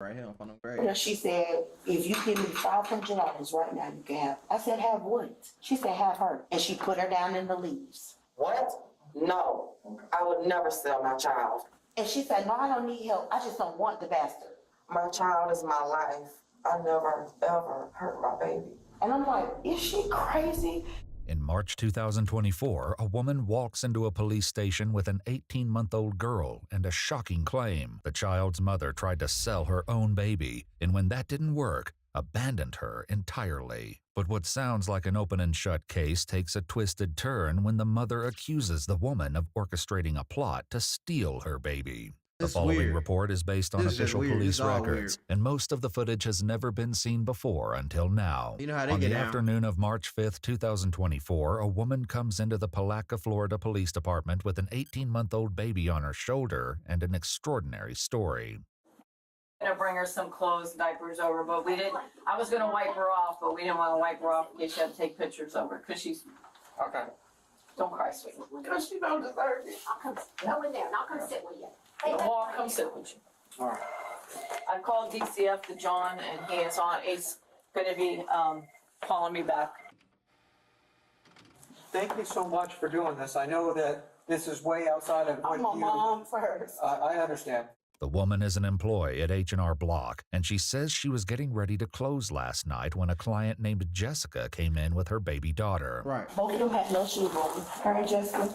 Right here on them grades. You know, she said, if you give me $500 right now, you can have. I said, have what? She said, have her. And she put her down in the leaves. What? No, I would never sell my child. And she said, no, I don't need help. I just don't want the bastard. My child is my life. I never, ever hurt my baby. And I'm like, is she crazy? In March 2024, a woman walks into a police station with an 18-month-old girl and a shocking claim. The child's mother tried to sell her own baby, and when that didn't work, abandoned her entirely. But what sounds like an open and shut case takes a twisted turn when the mother accuses the woman of orchestrating a plot to steal her baby. The following report is based on official police records, and most of the footage has never been seen before until now. You know how they On get the down. afternoon of March 5th, 2024, a woman comes into the Palatka, Florida Police Department with an 18-month-old baby on her shoulder and an extraordinary story. To bring her some clothes, diapers over, but we didn't. I was gonna wipe her off, but we didn't want to wipe her off in case she had to take pictures of her because she's okay. Don't cry, sweetie. Because she don't deserve it. I'll come in there and I'll come sit with you. Well, I'll come sit with you. All right. I called DCF to John, and he is on. He's going to be calling me back. Thank you so much for doing this. I know that this is way outside of what I'm a mom first. I understand. The woman is an employee at H&R Block, and she says she was getting ready to close last night when a client named Jessica came in with her baby daughter. Right. Both of them had no shoes on. Her and Jessica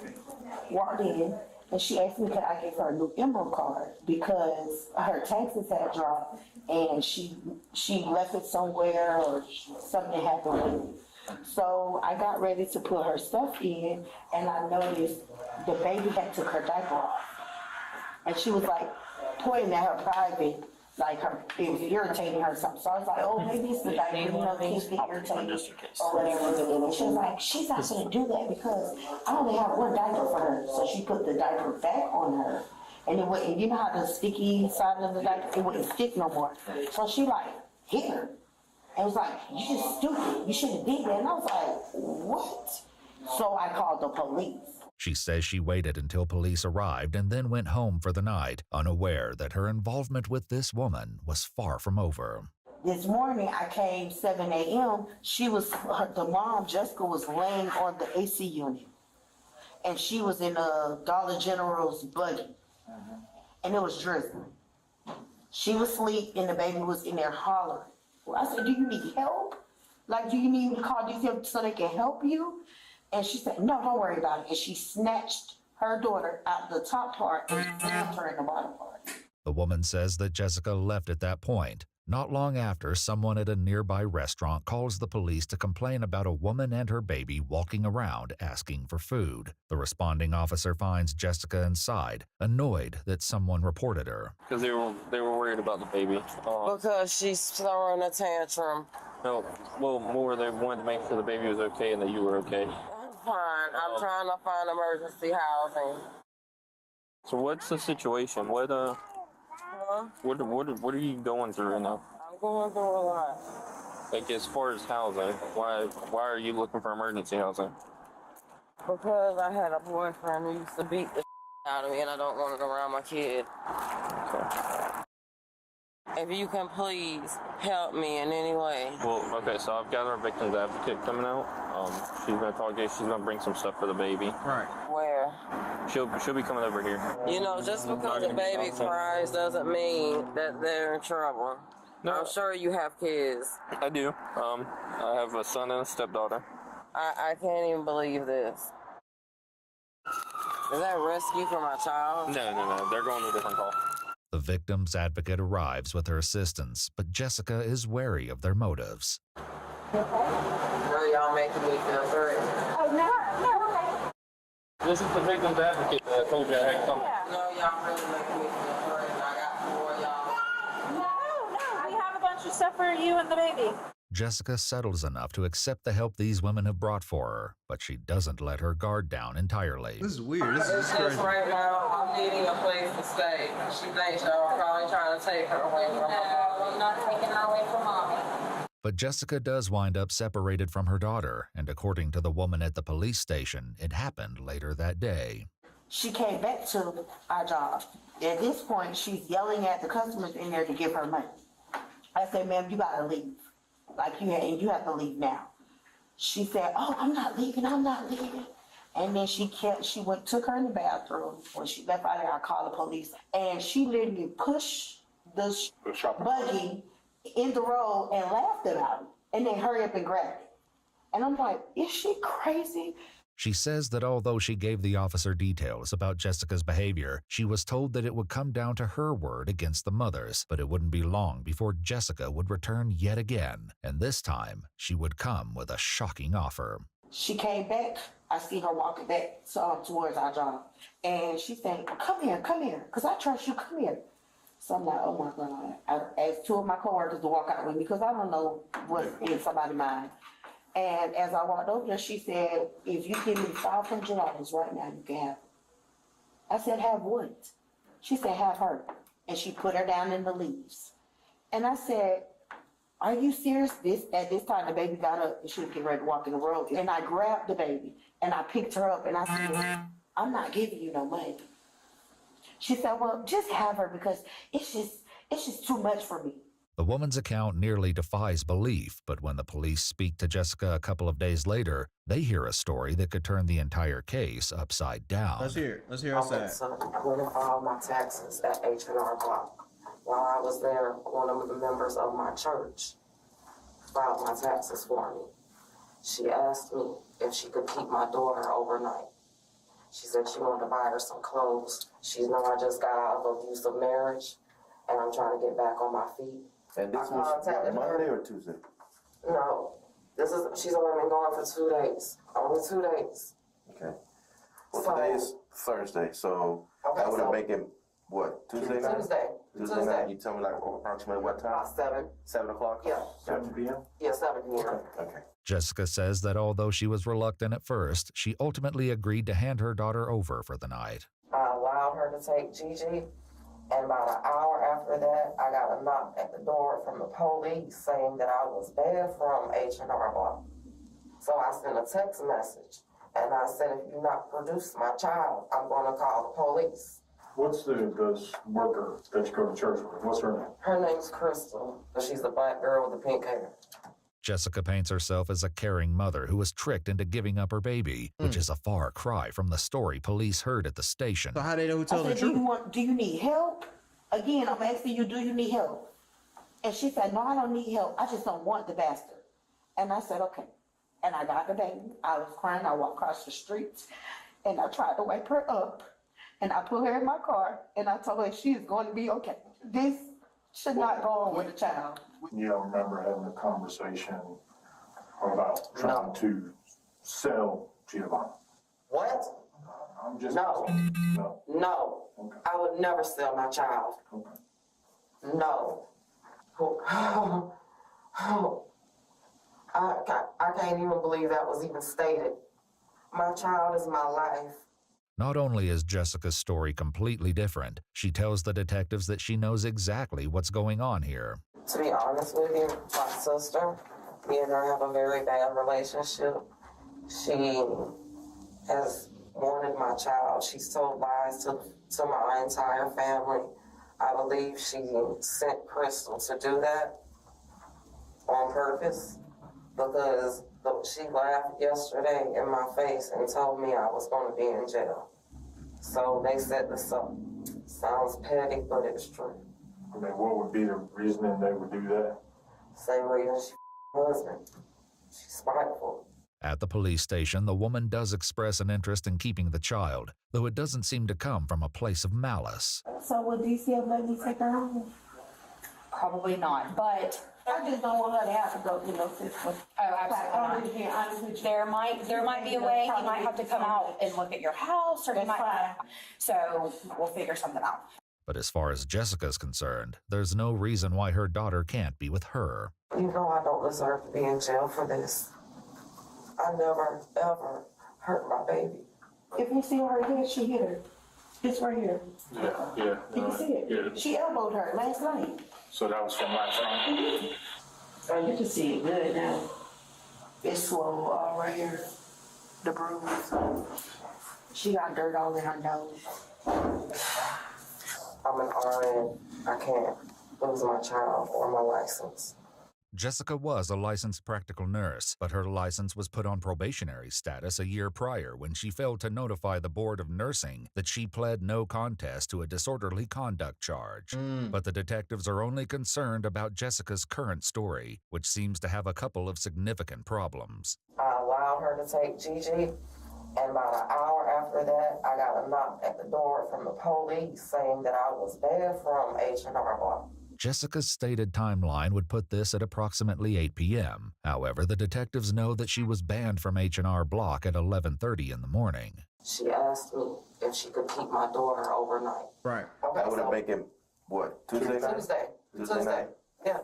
walked in, and she asked me could I give her a new Emerald card because her taxes had dropped, and she left it somewhere or something happened with it. So I got ready to put her stuff in, and I noticed the baby had took her diaper off, and she was like pointing at her private, like it was irritating her or something. So I was like, oh, maybe it's the diaper, you know, kids get irritated or whatever. And she was like, she's not gonna do that because I only have one diaper for her. So she put the diaper back on her, and it wouldn't, you know how the sticky side of the diaper, it wouldn't stick no more. So she like hit her. And was like, you just stupid, you shouldn't have did that. And I was like, what? So I called the police. She says she waited until police arrived and then went home for the night, unaware that her involvement with this woman was far from over. This morning I came 7 a.m. The mom, Jessica, was laying on the AC unit. And she was in a Dollar General's buggy. And it was drizzling. She was asleep and the baby was in there hollering. Well, I said, do you need help? Like, do you need me to call DCF so they can help you? And she said, no, don't worry about it. And she snatched her daughter out the top part and slammed her in the bottom part. The woman says that Jessica left at that point. Not long after, someone at a nearby restaurant calls the police to complain about a woman and her baby walking around asking for food. The responding officer finds Jessica inside, annoyed that someone reported her. Because they were worried about the baby. Because she's throwing a tantrum. No, well, more they wanted to make sure the baby was okay and that you were okay. I'm fine. I'm trying to find emergency housing. So what's the situation? What are you going through right now? I'm going through a lot. Like as far as housing, why are you looking for emergency housing? Because I had a boyfriend who used to beat the out of me and I don't want it around my kid. If you can please help me in any way. Well, okay, so I've got our victim's advocate coming out. She's gonna talk to you. She's gonna bring some stuff for the baby. Right. Where? She'll be coming over here. You know, just because the baby cries doesn't mean that they're in trouble. No. I'm sure you have kids. I do. I have a son and a stepdaughter. I can't even believe this. Is that rescue for my child? No. They're going to a different call. The victim's advocate arrives with her assistants, but Jessica is wary of their motives. Really, y'all making me feel great. Oh, no. This is the victim's advocate that I told you I had come. No, y'all really making me feel great. I got 4 y'all. No. We have a bunch of stuff for you and the baby. Jessica settles enough to accept the help these women have brought for her, but she doesn't let her guard down entirely. This is weird. This It's is crazy. just right now, I'm needing a place to stay. She thinks y'all are probably trying to take her away from her. No, I'm not taking her away from mommy. But Jessica does wind up separated from her daughter, and according to the woman at the police station, it happened later that day. She came back to our job. At this point, she's yelling at the customers in there to give her money. I said, ma'am, you gotta leave. Like you have to leave now. She said, oh, I'm not leaving. And then took her in the bathroom. When she left out of there, I called the police. And she literally pushed the buggy in the road and laughed about it. And then hurry up and grabbed it. And I'm like, is she crazy? She says that although she gave the officer details about Jessica's behavior, she was told that it would come down to her word against the mother's, but it wouldn't be long before Jessica would return yet again, and this time she would come with a shocking offer. She came back. I see her walking back towards our job, and she said, come here, because I trust you, come here. So I'm like, oh my God. I asked two of my coworkers to walk out with me because I don't know what's in somebody's mind. And as I walked over there, she said, if you give me $500 right now, you can have it. I said, have what? She said, have her. And she put her down in the leaves. And I said, are you serious? At this time, the baby got up and she was getting ready to walk in the road. And I grabbed the baby and I picked her up and I said, I'm not giving you no money. She said, well, just have her because it's just too much for me. The woman's account nearly defies belief, but when the police speak to Jessica a couple of days later, they hear a story that could turn the entire case upside down. Let's hear us that. So I went and filed my taxes at H&R Block. While I was there, one of the members of my church filed my taxes for me. She asked me if she could keep my daughter overnight. She said she wanted to buy her some clothes. She know I just got out of abusive marriage, and I'm trying to get back on my feet. And this was Monday or Tuesday? No, she's only been gone for 2 days. Only 2 days. Okay. Well, today is Thursday, so I would make it, what, Tuesday night? Tuesday night, you tell me like approximately what time? About 7. 7 o'clock? Yeah. 7 p.m.? Yeah, 7 p.m. Okay. Jessica says that although she was reluctant at first, she ultimately agreed to hand her daughter over for the night. I allowed her to take Gigi, and about an hour after that, I got a knock at the door from the police saying that I was banned from H&R Block. So I sent a text message, and I said, if you not produce my child, I'm going to call the police. What's the worker that you go to church with? What's her name? Her name's Crystal, but she's the black girl with the pink hair. Jessica paints herself as a caring mother who was tricked into giving up her baby, which is a far cry from the story police heard at the station. So how they know who told the truth? Do you need help? Again, I'm asking you, do you need help? And she said, no, I don't need help. I just don't want the bastard. And I said, okay. And I got the baby. I was crying. I walked across the street and I tried to wake her up. And I put her in my car and I told her she is going to be okay. This should not go on with the child. You don't remember having a conversation about trying to sell Giovanni? What? I'm just No. No. Okay. I would never sell my child. Okay. No. I can't even believe that was even stated. My child is my life. Not only is Jessica's story completely different, she tells the detectives that she knows exactly what's going on here. To be honest with you, my sister, me and her have a very bad relationship. She has wanted my child. She's told lies to my entire family. I believe she sent Crystal to do that on purpose because she laughed yesterday in my face and told me I was going to be in jail. So they set this up. Sounds petty, but it's true. I mean, what would be the reasoning they would do that? Same reason she husband. She's spiteful. At the police station, the woman does express an interest in keeping the child, though it doesn't seem to come from a place of malice. So would DCF let me take her home? Probably not, but I just don't want her to have to go through no system. absolutely not. There might be a way. He might have to come out and look at your house, or he might. So we'll figure something out. But as far as Jessica's concerned, there's no reason why her daughter can't be with her. You know I don't deserve to be in jail for this. I never, ever hurt my baby. If you see her here, she hit her. It's right here. Yeah. You can see it. Yeah. She elbowed her last night. So that was from last night? Oh, you can see it good now. It's swole all right here. The bruise. She got dirt all in her nose. I'm an RN. I can't lose my child or my license. Jessica was a licensed practical nurse, but her license was put on probationary status a year prior when she failed to notify the Board of Nursing that she pled no contest to a disorderly conduct charge. But the detectives are only concerned about Jessica's current story, which seems to have a couple of significant problems. I allowed her to take Gigi, and about an hour after that, I got a knock at the door from the police saying that I was banned from H&R Block. Jessica's stated timeline would put this at approximately 8 p.m. However, the detectives know that she was banned from H&R Block at 11:30 in the morning. She asked me if she could keep my daughter overnight. Right. That would have make it, what, Tuesday night? Tuesday night? Yeah.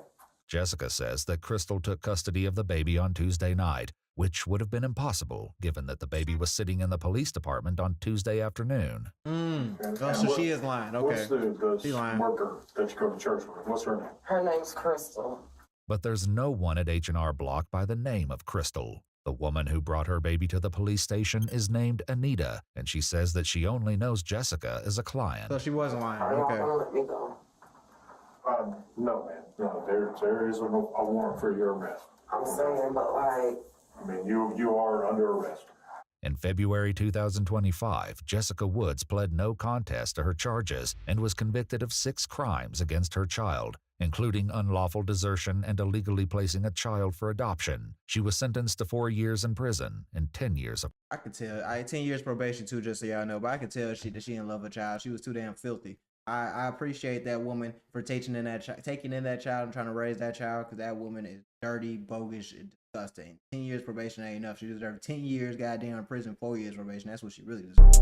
Jessica says that Crystal took custody of the baby on Tuesday night, which would have been impossible given that the baby was sitting in the police department on Tuesday afternoon. So she is lying. Okay. What's She the lying. worker that you go to church with? What's her name? Her name's Crystal. But there's no one at H&R Block by the name of Crystal. The woman who brought her baby to the police station is named Anita, and she says that she only knows Jessica as a client. So she wasn't lying. Are y'all Okay. gonna let me go? No, man. No, there is a warrant for your arrest. I'm saying, but like, I mean, you are under arrest. In February 2025, Jessica Woods pled no contest to her charges and was convicted of 6 crimes against her child, including unlawful desertion and illegally placing a child for adoption. She was sentenced to 4 years in prison and 10 years of... I could tell. I had 10 years probation too, just so y'all know. But I could tell that she didn't love her child. She was too damn filthy. I appreciate that woman for taking in that child and trying to raise that child, because that woman is dirty, bogus, and disgusting. 10 years probation ain't enough. She deserved 10 years goddamn in prison, 4 years probation. That's what she really deserved.